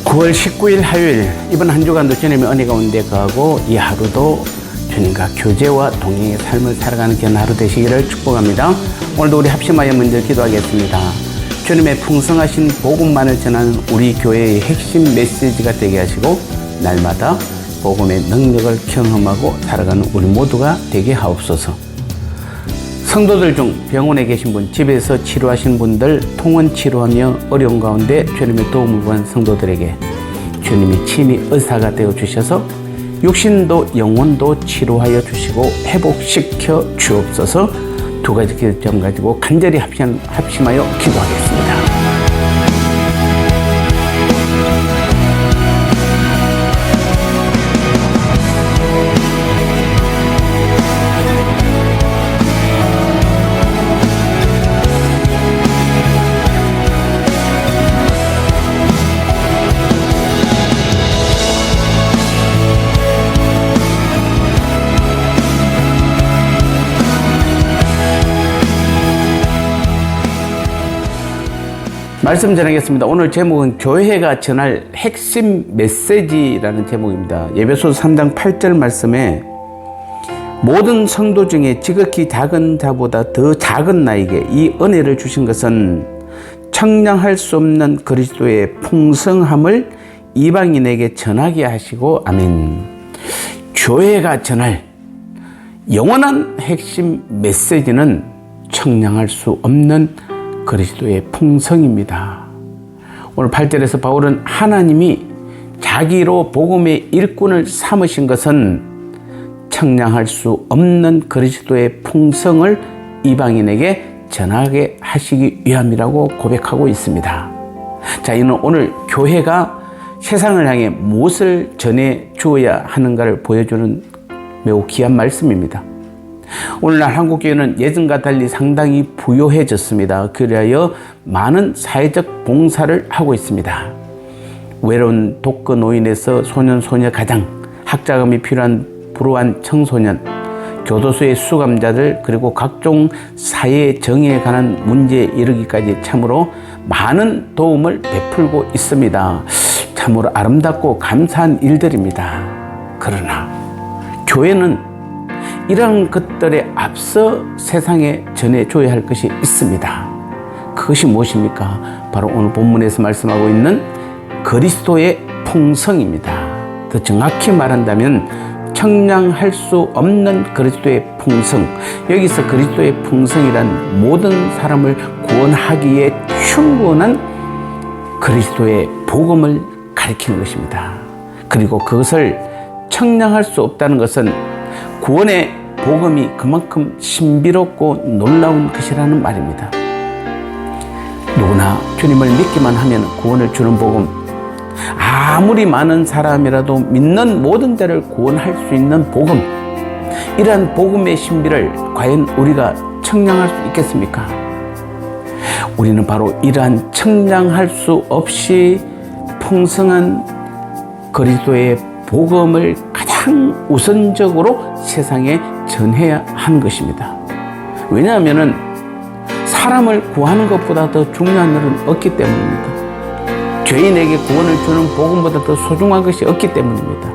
9월 19일 화요일, 이번 한 주간도 주님의 은혜 가운데 거하고 이 하루도 주님과 교제와 동행의 삶을 살아가는 귀한 하루 되시기를 축복합니다. 오늘도 우리 합심하여 먼저 기도하겠습니다. 주님의 풍성하신 복음만을 전하는 우리 교회의 핵심 메시지가 되게 하시고 날마다 복음의 능력을 경험하고 살아가는 우리 모두가 되게 하옵소서. 성도들 중 병원에 계신 분, 집에서 치료하신 분들, 통원 치료하며 어려운 가운데 주님의 도움을 구한 성도들에게 주님이 친히 의사가 되어 주셔서 육신도 영혼도 치료하여 주시고 회복시켜 주옵소서. 두 가지 기도점 가지고 간절히 합심하여 기도하겠습니다. 말씀 전하겠습니다. 오늘 제목은 교회가 전할 핵심 메시지라는 제목입니다. 예배소 3장 8절 말씀에 모든 성도 중에 지극히 작은 자보다 더 작은 나에게 이 은혜를 주신 것은 청량할 수 없는 그리스도의 풍성함을 이방인에게 전하게 하시고 아멘. 교회가 전할 영원한 핵심 메시지는 청량할 수 없는 그리스도의 풍성입니다. 오늘 8절에서 바울은 하나님이 자기로 복음의 일꾼을 삼으신 것은 청량할 수 없는 그리스도의 풍성을 이방인에게 전하게 하시기 위함이라고 고백하고 있습니다. 자, 이는 오늘 교회가 세상을 향해 무엇을 전해 주어야 하는가를 보여주는 매우 귀한 말씀입니다. 오늘날 한국교회는 예전과 달리 상당히 부유해졌습니다. 그리하여 많은 사회적 봉사를 하고 있습니다. 외로운 독거 노인에서 소년, 소녀, 가장, 학자금이 필요한 불우한 청소년, 교도소의 수감자들, 그리고 각종 사회 정의에 관한 문제에 이르기까지 참으로 많은 도움을 베풀고 있습니다. 참으로 아름답고 감사한 일들입니다. 그러나 교회는 이런 것들에 앞서 세상에 전해줘야 할 것이 있습니다. 그것이 무엇입니까? 바로 오늘 본문에서 말씀하고 있는 그리스도의 풍성입니다. 더 정확히 말한다면 청량할 수 없는 그리스도의 풍성. 여기서 그리스도의 풍성이란 모든 사람을 구원하기에 충분한 그리스도의 복음을 가리키는 것입니다. 그리고 그것을 청량할 수 없다는 것은 구원의 복음이 그만큼 신비롭고 놀라운 것이라는 말입니다. 누구나 주님을 믿기만 하면 구원을 주는 복음, 아무리 많은 사람이라도 믿는 모든 자를 구원할 수 있는 복음, 이러한 복음의 신비를 과연 우리가 청량할 수 있겠습니까? 우리는 바로 이러한 청량할 수 없이 풍성한 그리스도의 복음을 가장 우선적으로 세상에 전해야 하는 것입니다. 왜냐하면 사람을 구하는 것보다 더 중요한 일은 없기 때문입니다. 죄인에게 구원을 주는 복음보다 더 소중한 것이 없기 때문입니다.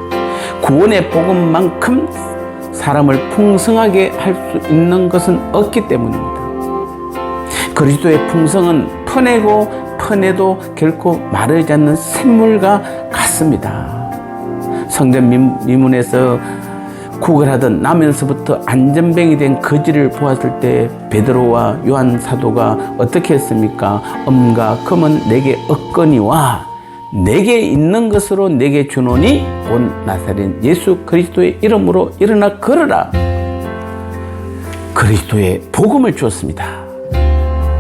구원의 복음만큼 사람을 풍성하게 할 수 있는 것은 없기 때문입니다. 그리스도의 풍성은 퍼내고 퍼내도 결코 마르지 않는 샘물과 같습니다. 성전 미문에서 구걸하던 나면서부터 안전뱅이 된 거지를 보았을 때 베드로와 요한 사도가 어떻게 했습니까? 엄과 금은 내게 없거니와 내게 있는 것으로 내게 주노니 곧 나사렛 예수 그리스도의 이름으로 일어나 걸어라. 그리스도의 복음을 주었습니다.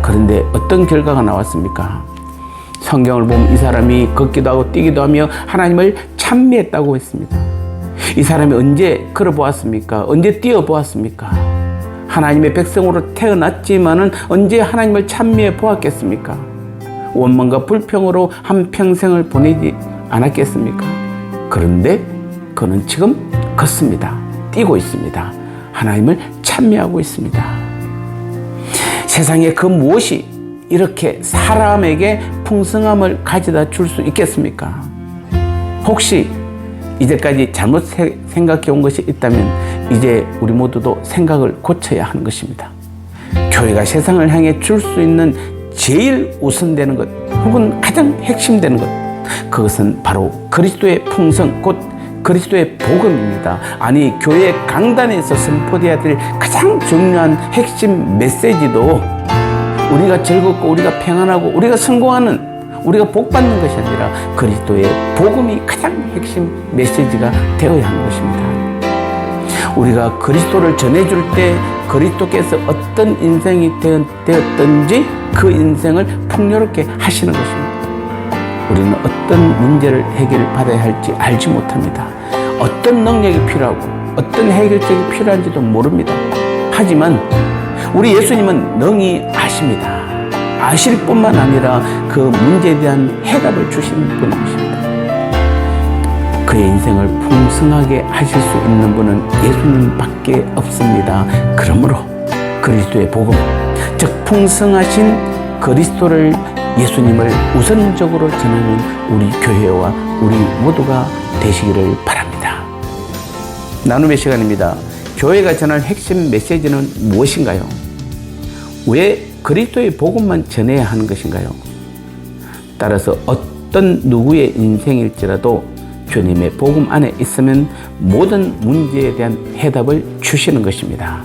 그런데 어떤 결과가 나왔습니까? 성경을 보면 이 사람이 걷기도 하고 뛰기도 하며 하나님을 찬미했다고 했습니다. 이 사람이 언제 걸어보았습니까? 언제 뛰어보았습니까? 하나님의 백성으로 태어났지만은 언제 하나님을 찬미해 보았겠습니까? 원망과 불평으로 한평생을 보내지 않았겠습니까? 그런데 그는 지금 걷습니다. 뛰고 있습니다. 하나님을 찬미하고 있습니다. 세상에 그 무엇이 이렇게 사람에게 풍성함을 가져다 줄 수 있겠습니까? 혹시 이제까지 잘못 생각해 온 것이 있다면 이제 우리 모두도 생각을 고쳐야 하는 것입니다. 교회가 세상을 향해 줄 수 있는 제일 우선되는 것 혹은 가장 핵심되는 것, 그것은 바로 그리스도의 풍성 곧 그리스도의 복음입니다. 아니, 교회 강단에서 선포되어야 될 가장 중요한 핵심 메시지도 우리가 즐겁고 우리가 평안하고 우리가 성공하는, 우리가 복받는 것이 아니라 그리스도의 복음이 가장 핵심 메시지가 되어야 하는 것입니다. 우리가 그리스도를 전해줄 때 그리스도께서 어떤 인생이 되었든지 그 인생을 풍요롭게 하시는 것입니다. 우리는 어떤 문제를 해결받아야 할지 알지 못합니다. 어떤 능력이 필요하고 어떤 해결책이 필요한지도 모릅니다. 하지만 우리 예수님은 능히 아십니다. 아실 뿐만 아니라 그 문제에 대한 해답을 주시는 분이십니다. 그의 인생을 풍성하게 하실 수 있는 분은 예수님밖에 없습니다. 그러므로 그리스도의 복음, 즉 풍성하신 그리스도를, 예수님을 우선적으로 전하는 우리 교회와 우리 모두가 되시기를 바랍니다. 나눔의 시간입니다. 교회가 전할 핵심 메시지는 무엇인가요? 왜 그리스도의 복음만 전해야 하는 것인가요? 따라서 어떤 누구의 인생일지라도 주님의 복음 안에 있으면 모든 문제에 대한 해답을 주시는 것입니다.